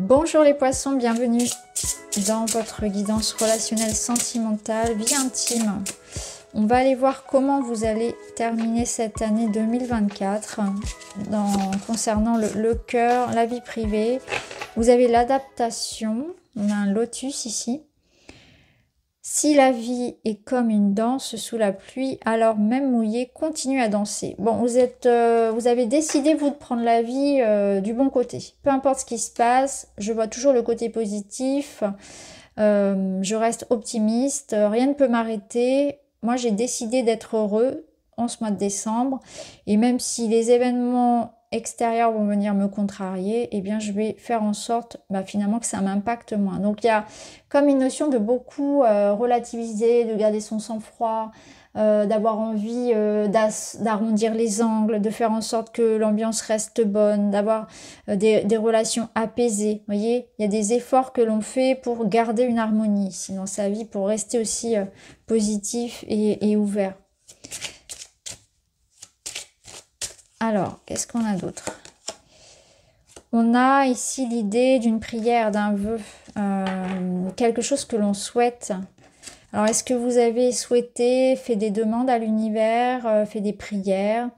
Bonjour les poissons, bienvenue dans votre guidance relationnelle sentimentale, vie intime. On va aller voir comment vous allez terminer cette année 2024 concernant le cœur, la vie privée. Vous avez l'adaptation, on a un lotus ici. Si la vie est comme une danse sous la pluie, alors même mouillé, continue à danser. Bon, vous avez décidé, vous, de prendre la vie du bon côté. Peu importe ce qui se passe, je vois toujours le côté positif. Je reste optimiste, rien ne peut m'arrêter. Moi, j'ai décidé d'être heureux en ce mois de décembre. Et même si les événements extérieurs vont venir me contrarier, eh bien je vais faire en sorte finalement que ça m'impacte moins. Donc il y a comme une notion de beaucoup relativiser, de garder son sang-froid, d'avoir envie d'arrondir les angles, de faire en sorte que l'ambiance reste bonne, d'avoir des relations apaisées. Vous voyez, il y a des efforts que l'on fait pour garder une harmonie ici dans sa vie, pour rester aussi positif et ouvert. Alors, qu'est-ce qu'on a d'autre? On a ici l'idée d'une prière, d'un vœu, quelque chose que l'on souhaite. Alors, est-ce que vous avez souhaité, fait des demandes à l'univers, fait des prières,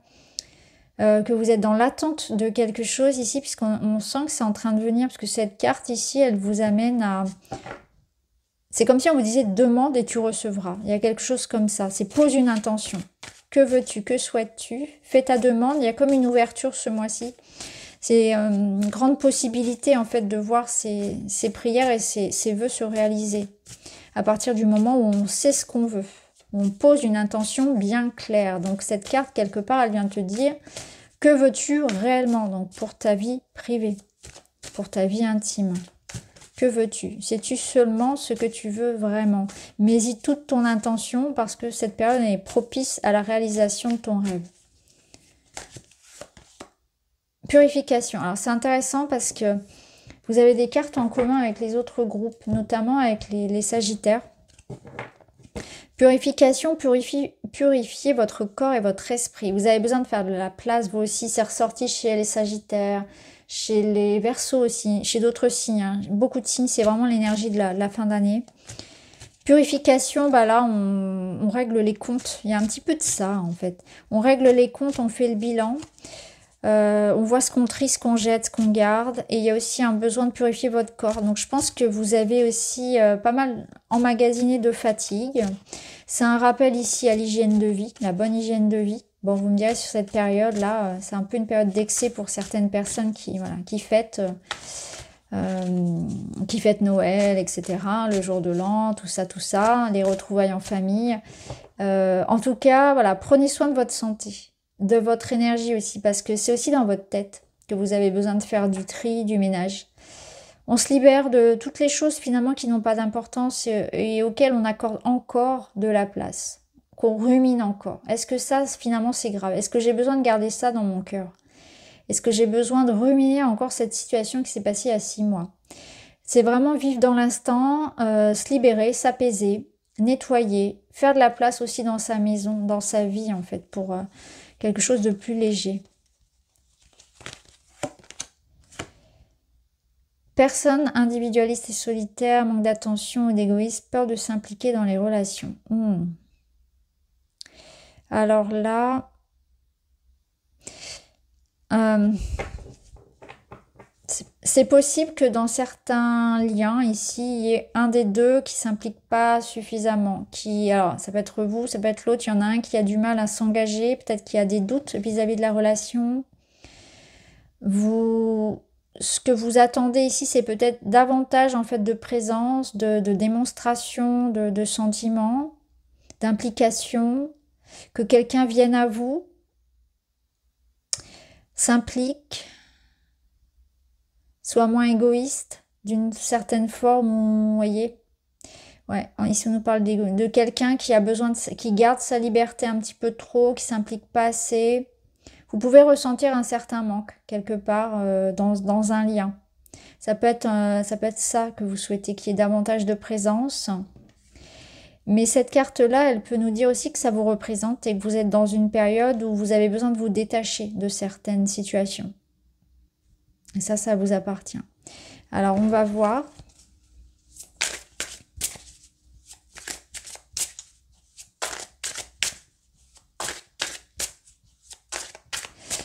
que vous êtes dans l'attente de quelque chose ici, puisqu'on sent que c'est en train de venir, parce que cette carte ici, elle vous amène à... C'est comme si on vous disait « demande et tu recevras ». Il y a quelque chose comme ça, c'est « pose une intention ». Que veux-tu? Que souhaites-tu? Fais ta demande. Il y a comme une ouverture ce mois-ci. C'est une grande possibilité en fait de voir ces prières et ces vœux se réaliser. À partir du moment où on sait ce qu'on veut. On pose une intention bien claire. Donc cette carte, quelque part, elle vient te dire que veux-tu réellement? Donc pour ta vie privée, pour ta vie intime. Que veux-tu? Sais-tu seulement ce que tu veux vraiment? Mets-y toute ton intention parce que cette période est propice à la réalisation de ton rêve. Purification. Alors c'est intéressant parce que vous avez des cartes en commun avec les autres groupes, notamment avec les Sagittaires. Purification, purifiez votre corps et votre esprit. Vous avez besoin de faire de la place, vous aussi, c'est ressorti chez les Sagittaires, chez les Verseaux aussi, chez d'autres signes. Hein. Beaucoup de signes, c'est vraiment l'énergie de la fin d'année. Purification, là, on règle les comptes. Il y a un petit peu de ça, en fait. On règle les comptes, on fait le bilan. On voit ce qu'on trie, ce qu'on jette, ce qu'on garde. Et il y a aussi un besoin de purifier votre corps. Donc, je pense que vous avez aussi pas mal emmagasiné de fatigue. C'est un rappel ici à l'hygiène de vie, la bonne hygiène de vie. Bon, vous me direz, sur cette période-là, c'est un peu une période d'excès pour certaines personnes qui fêtent Noël, etc., le jour de l'an, tout ça, les retrouvailles en famille. En tout cas, voilà, prenez soin de votre santé, de votre énergie aussi, parce que c'est aussi dans votre tête que vous avez besoin de faire du tri, du ménage. On se libère de toutes les choses finalement qui n'ont pas d'importance et auxquelles on accorde encore de la place, qu'on rumine encore. Est-ce que ça, finalement, c'est grave? Est-ce que j'ai besoin de garder ça dans mon cœur? Est-ce que j'ai besoin de ruminer encore cette situation qui s'est passée il y a 6 mois? C'est vraiment vivre dans l'instant, se libérer, s'apaiser, nettoyer, faire de la place aussi dans sa maison, dans sa vie en fait, pour quelque chose de plus léger. Personne individualiste et solitaire, manque d'attention ou d'égoïsme, peur de s'impliquer dans les relations. Alors là, c'est possible que dans certains liens ici, il y ait un des deux qui ne s'implique pas suffisamment. Alors, ça peut être vous, ça peut être l'autre. Il y en a un qui a du mal à s'engager, peut-être qu'il y a des doutes vis-à-vis de la relation. Ce que vous attendez ici, c'est peut-être davantage en fait de présence, de démonstration, de sentiments, d'implication, que quelqu'un vienne à vous, s'implique, soit moins égoïste d'une certaine forme, vous voyez. Ouais, ici on nous parle de quelqu'un qui a besoin qui garde sa liberté un petit peu trop, qui s'implique pas assez. Vous pouvez ressentir un certain manque quelque part dans un lien. Ça peut être ça que vous souhaitez, qu'il y ait davantage de présence. Mais cette carte-là, elle peut nous dire aussi que ça vous représente et que vous êtes dans une période où vous avez besoin de vous détacher de certaines situations. Et ça vous appartient. Alors, on va voir.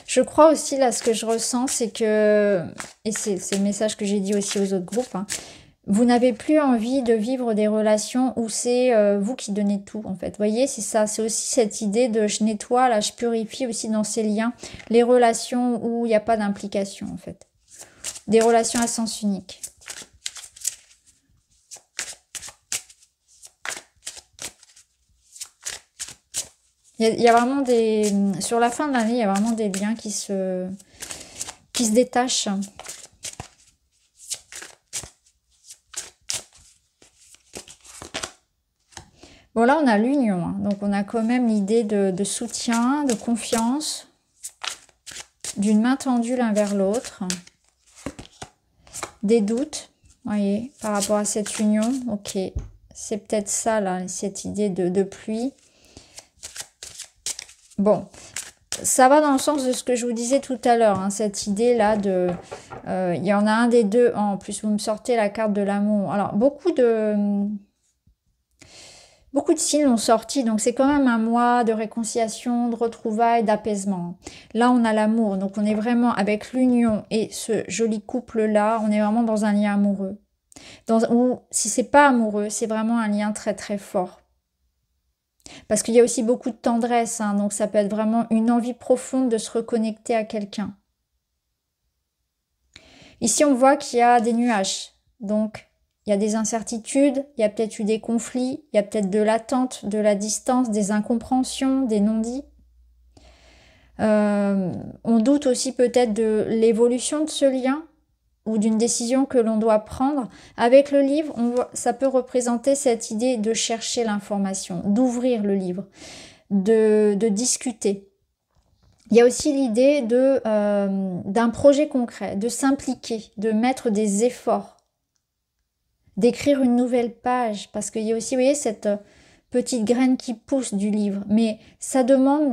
Je crois aussi, là, ce que je ressens, c'est que, et c'est le message que j'ai dit aussi aux autres groupes, hein, vous n'avez plus envie de vivre des relations où c'est vous qui donnez tout, en fait. Vous voyez, c'est ça. C'est aussi cette idée de je nettoie, là, je purifie aussi dans ces liens les relations où il n'y a pas d'implication, en fait. Des relations à sens unique. Il y a vraiment des... Sur la fin de l'année, il y a vraiment des liens qui se détachent. Bon, là, on a l'union. Hein. Donc, on a quand même l'idée de soutien, de confiance, d'une main tendue l'un vers l'autre. Des doutes, voyez, par rapport à cette union. Ok, c'est peut-être ça, là, cette idée de pluie. Bon, ça va dans le sens de ce que je vous disais tout à l'heure, hein, cette idée-là de... Il y en a un des deux, en plus vous me sortez la carte de l'amour. Alors, beaucoup de signes ont sorti, donc c'est quand même un mois de réconciliation, de retrouvailles, d'apaisement. Là, on a l'amour, donc on est vraiment avec l'union et ce joli couple-là, on est vraiment dans un lien amoureux. Ou si c'est pas amoureux, c'est vraiment un lien très très fort. Parce qu'il y a aussi beaucoup de tendresse, hein, donc ça peut être vraiment une envie profonde de se reconnecter à quelqu'un. Ici, on voit qu'il y a des nuages, donc il y a des incertitudes, il y a peut-être eu des conflits, il y a peut-être de l'attente, de la distance, des incompréhensions, des non-dits. On doute aussi peut-être de l'évolution de ce lien, ou d'une décision que l'on doit prendre. Avec le livre, ça peut représenter cette idée de chercher l'information, d'ouvrir le livre, de discuter. Il y a aussi l'idée d'un projet concret, de s'impliquer, de mettre des efforts, d'écrire une nouvelle page, parce qu'il y a aussi, vous voyez, cette petite graine qui pousse du livre, mais ça demande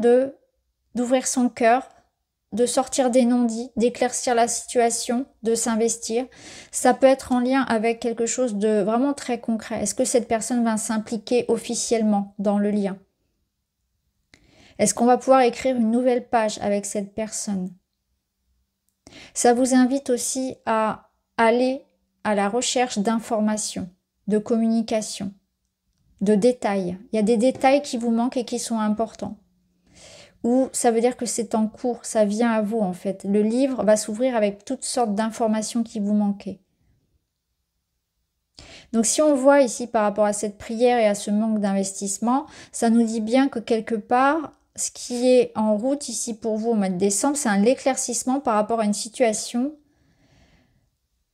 d'ouvrir son cœur, de sortir des non-dits, d'éclaircir la situation, de s'investir. Ça peut être en lien avec quelque chose de vraiment très concret. Est-ce que cette personne va s'impliquer officiellement dans le lien? Est-ce qu'on va pouvoir écrire une nouvelle page avec cette personne? Ça vous invite aussi à aller à la recherche d'informations, de communication, de détails. Il y a des détails qui vous manquent et qui sont importants. Ou ça veut dire que c'est en cours, ça vient à vous en fait. Le livre va s'ouvrir avec toutes sortes d'informations qui vous manquaient. Donc si on voit ici par rapport à cette prière et à ce manque d'investissement, ça nous dit bien que quelque part, ce qui est en route ici pour vous au mois de décembre, c'est un éclaircissement par rapport à une situation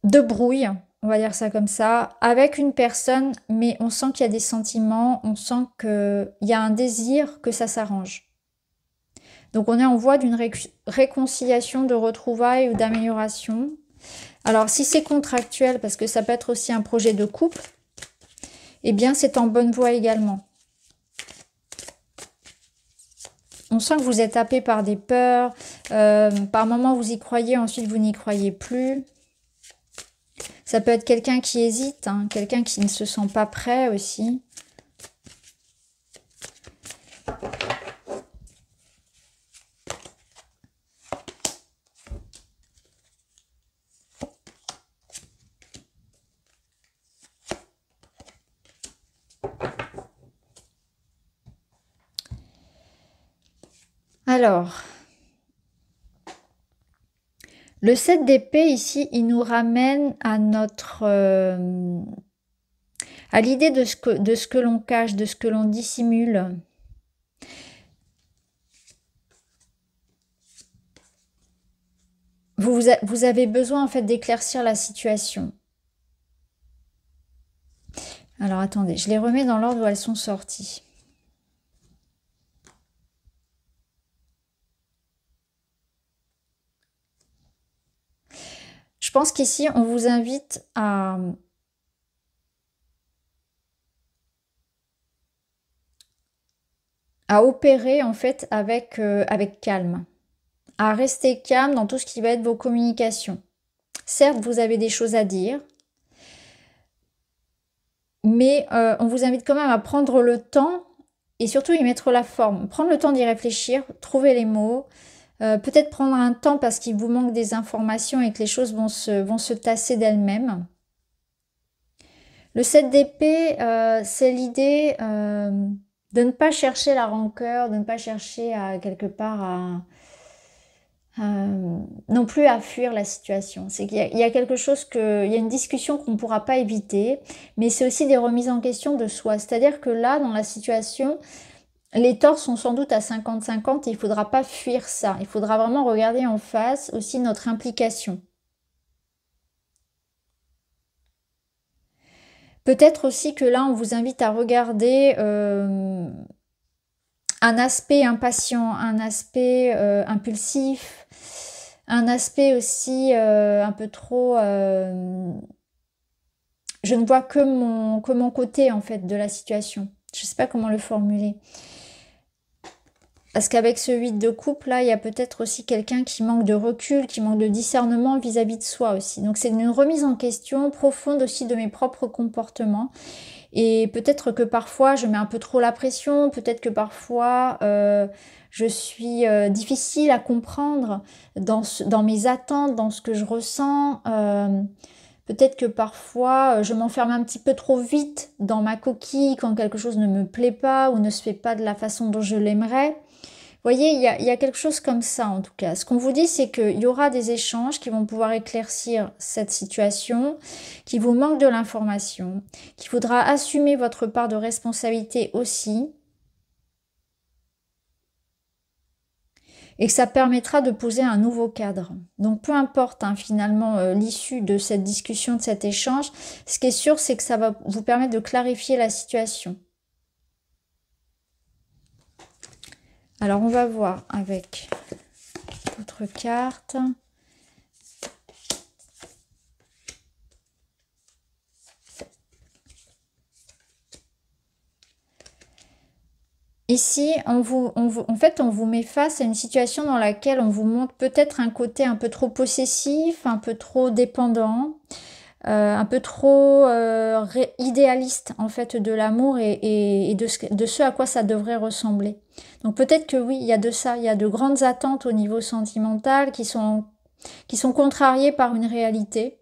de brouille, on va dire ça comme ça, avec une personne, mais on sent qu'il y a des sentiments, on sent qu'il y a un désir que ça s'arrange. Donc on est en voie d'une réconciliation, de retrouvailles ou d'amélioration. Alors si c'est contractuel, parce que ça peut être aussi un projet de couple, eh bien c'est en bonne voie également. On sent que vous êtes happé par des peurs, par moments vous y croyez, ensuite vous n'y croyez plus. Ça peut être quelqu'un qui hésite, hein, quelqu'un qui ne se sent pas prêt aussi. Alors, le 7 d'épée ici, il nous ramène à notre... à l'idée de ce que l'on cache, de ce que l'on dissimule. Vous avez besoin en fait d'éclaircir la situation. Alors attendez, je les remets dans l'ordre où elles sont sorties. Je pense qu'ici, on vous invite à opérer en fait avec calme, à rester calme dans tout ce qui va être vos communications, Certes, vous avez des choses à dire, mais on vous invite quand même à prendre le temps et surtout y mettre la forme. Prendre le temps d'y réfléchir, trouver les mots, peut-être prendre un temps parce qu'il vous manque des informations et que les choses vont se tasser d'elles-mêmes. Le 7 d'épée, c'est l'idée de ne pas chercher la rancœur, de ne pas chercher à quelque part non plus à fuir la situation. C'est qu'il y a quelque chose il y a une discussion qu'on ne pourra pas éviter, mais c'est aussi des remises en question de soi. C'est-à-dire que là, dans la situation, les torts sont sans doute à 50-50 et il ne faudra pas fuir ça. Il faudra vraiment regarder en face aussi notre implication. Peut-être aussi que là, on vous invite à regarder un aspect impatient, un aspect impulsif, un aspect aussi un peu trop... je ne vois que mon côté en fait de la situation. Je ne sais pas comment le formuler. Parce qu'avec ce 8 de coupe, là, il y a peut-être aussi quelqu'un qui manque de recul, qui manque de discernement vis-à-vis de soi aussi. Donc c'est une remise en question profonde aussi de mes propres comportements. Et peut-être que parfois, je mets un peu trop la pression, peut-être que parfois, je suis difficile à comprendre dans mes attentes, dans ce que je ressens. Peut-être que parfois, je m'enferme un petit peu trop vite dans ma coquille quand quelque chose ne me plaît pas ou ne se fait pas de la façon dont je l'aimerais. Vous voyez, il y a quelque chose comme ça en tout cas. Ce qu'on vous dit, c'est qu'il y aura des échanges qui vont pouvoir éclaircir cette situation, qui vous manque de l'information, qu'il faudra assumer votre part de responsabilité aussi, et que ça permettra de poser un nouveau cadre. Donc peu importe finalement l'issue de cette discussion, de cet échange, ce qui est sûr, c'est que ça va vous permettre de clarifier la situation. Alors, on va voir avec votre carte. Ici, en fait, on vous met face à une situation dans laquelle on vous montre peut-être un côté un peu trop possessif, un peu trop dépendant, un peu trop idéaliste en fait de l'amour et de ce à quoi ça devrait ressembler. Donc peut-être que oui, il y a de ça, il y a de grandes attentes au niveau sentimental qui sont contrariées par une réalité.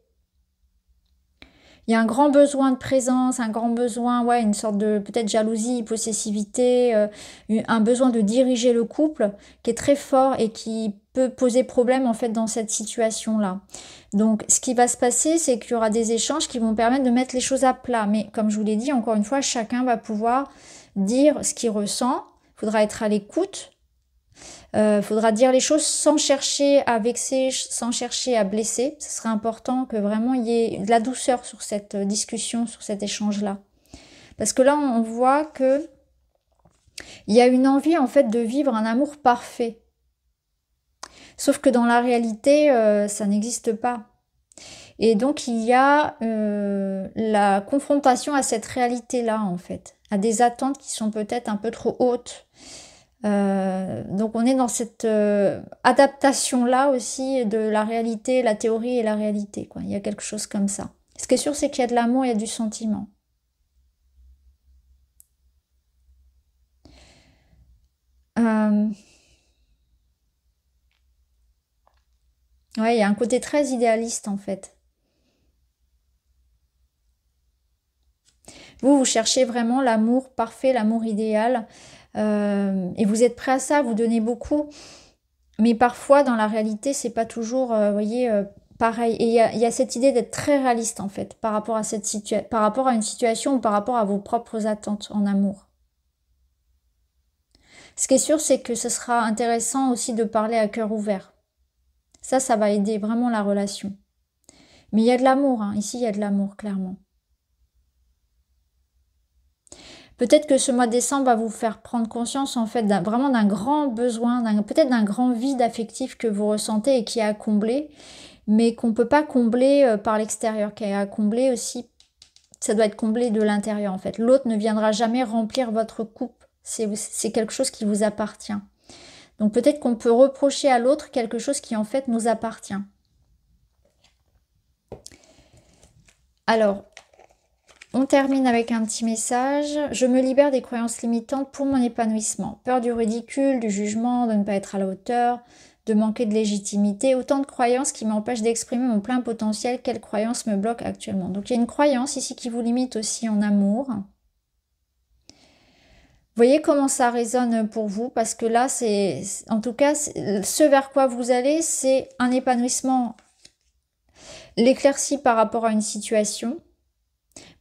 Il y a un grand besoin de présence, un grand besoin, ouais, une sorte de peut-être jalousie, possessivité, un besoin de diriger le couple qui est très fort et qui peut poser problème en fait dans cette situation-là. Donc ce qui va se passer, c'est qu'il y aura des échanges qui vont permettre de mettre les choses à plat. Mais comme je vous l'ai dit, encore une fois, chacun va pouvoir dire ce qu'il ressent. Il faudra être à l'écoute. Faudra dire les choses sans chercher à vexer, sans chercher à blesser. Ce serait important que vraiment il y ait de la douceur sur cette discussion, sur cet échange-là. Parce que là, on voit que il y a une envie en fait de vivre un amour parfait. Sauf que dans la réalité, ça n'existe pas. Et donc il y a la confrontation à cette réalité-là en fait, à des attentes qui sont peut-être un peu trop hautes. Donc on est dans cette adaptation-là aussi de la réalité, la théorie et la réalité, quoi. Il y a quelque chose comme ça. Ce qui est sûr, c'est qu'il y a de l'amour, il y a du sentiment. Ouais, il y a un côté très idéaliste en fait. Vous cherchez vraiment l'amour parfait, l'amour idéal. Et vous êtes prêt à ça, vous donnez beaucoup. Mais parfois, dans la réalité, c'est pas toujours, vous voyez, pareil. Et il y a cette idée d'être très réaliste, en fait, par rapport à par rapport à une situation ou par rapport à vos propres attentes en amour. Ce qui est sûr, c'est que ce sera intéressant aussi de parler à cœur ouvert. Ça va aider vraiment la relation. Mais il y a de l'amour, hein. Ici, il y a de l'amour, clairement. Peut-être que ce mois de décembre va vous faire prendre conscience en fait vraiment d'un grand besoin, peut-être d'un grand vide affectif que vous ressentez et qui est à combler, mais qu'on ne peut pas combler par l'extérieur, qui est à combler aussi, ça doit être comblé de l'intérieur en fait. L'autre ne viendra jamais remplir votre coupe, c'est quelque chose qui vous appartient. Donc peut-être qu'on peut reprocher à l'autre quelque chose qui en fait nous appartient. Alors, on termine avec un petit message. Je me libère des croyances limitantes pour mon épanouissement. Peur du ridicule, du jugement, de ne pas être à la hauteur, de manquer de légitimité. Autant de croyances qui m'empêchent d'exprimer mon plein potentiel. Quelles croyances me bloquent actuellement? Donc, il y a une croyance ici qui vous limite aussi en amour. Voyez comment ça résonne pour vous, parce que là, c'est, en tout cas, ce vers quoi vous allez, c'est un épanouissement, l'éclaircie par rapport à une situation.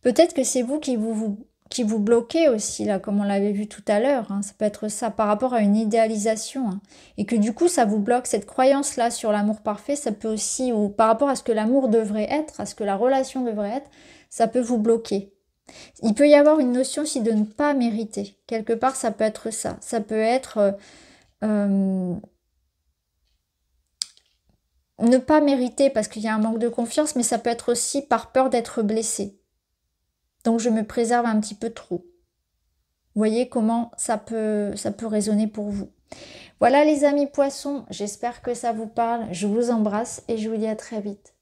Peut-être que c'est vous qui vous bloquez aussi, là, comme on l'avait vu tout à l'heure. Hein. Ça peut être ça, par rapport à une idéalisation. Hein. Et que du coup, ça vous bloque. Cette croyance-là sur l'amour parfait, ça peut aussi, ou par rapport à ce que l'amour devrait être, à ce que la relation devrait être, ça peut vous bloquer. Il peut y avoir une notion aussi de ne pas mériter. Quelque part, ça peut être ça. Ça peut être ne pas mériter parce qu'il y a un manque de confiance, mais ça peut être aussi par peur d'être blessé. Donc, je me préserve un petit peu trop. Vous voyez comment ça peut résonner pour vous. Voilà les amis poissons, j'espère que ça vous parle. Je vous embrasse et je vous dis à très vite.